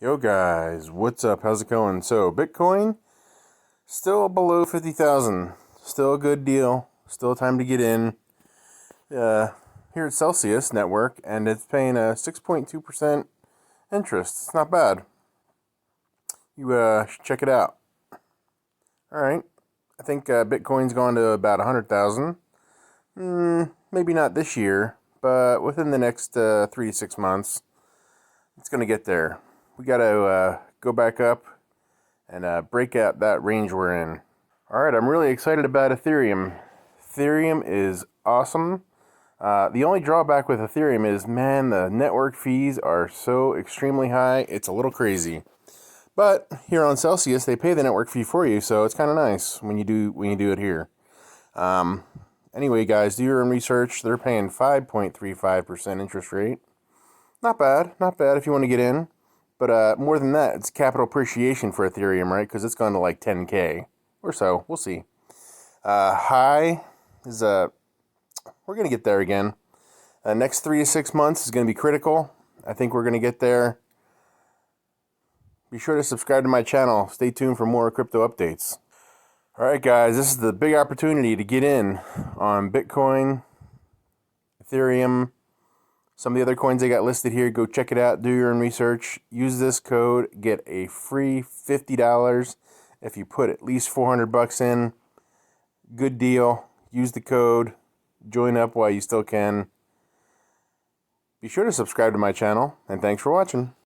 Yo guys, what's up? How's it going? So, Bitcoin still below 50,000. Still a good deal. Still time to get in. Here at Celsius Network, and it's paying a 6.2% interest. It's not bad. You should check it out. All right. I think Bitcoin's gone to about 100,000. Maybe not this year, but within the next 3 to 6 months, it's going to get there. We got to go back up and break out that range we're in. All right, I'm really excited about Ethereum. Ethereum is awesome. The only drawback with Ethereum is, man, the network fees are so extremely high, it's a little crazy. But here on Celsius, they pay the network fee for you, so it's kind of nice when you do it here. Anyway, guys, do your own research. They're paying 5.35% interest rate. Not bad if you want to get in. But more than that, it's capital appreciation for Ethereum, right? Because it's gone to like 10K or so. We'll see. High is we're going to get there again. Next 3 to 6 months is going to be critical. I think we're going to get there. Be sure to subscribe to my channel. Stay tuned for more crypto updates. All right, guys, this is the big opportunity to get in on Bitcoin, Ethereum, some of the other coins they got listed here. Go check it out. Do your own research. Use this code. Get a free $50 if you put at least $400 in. Good deal. Use the code. Join up while you still can. Be sure to subscribe to my channel, and thanks for watching.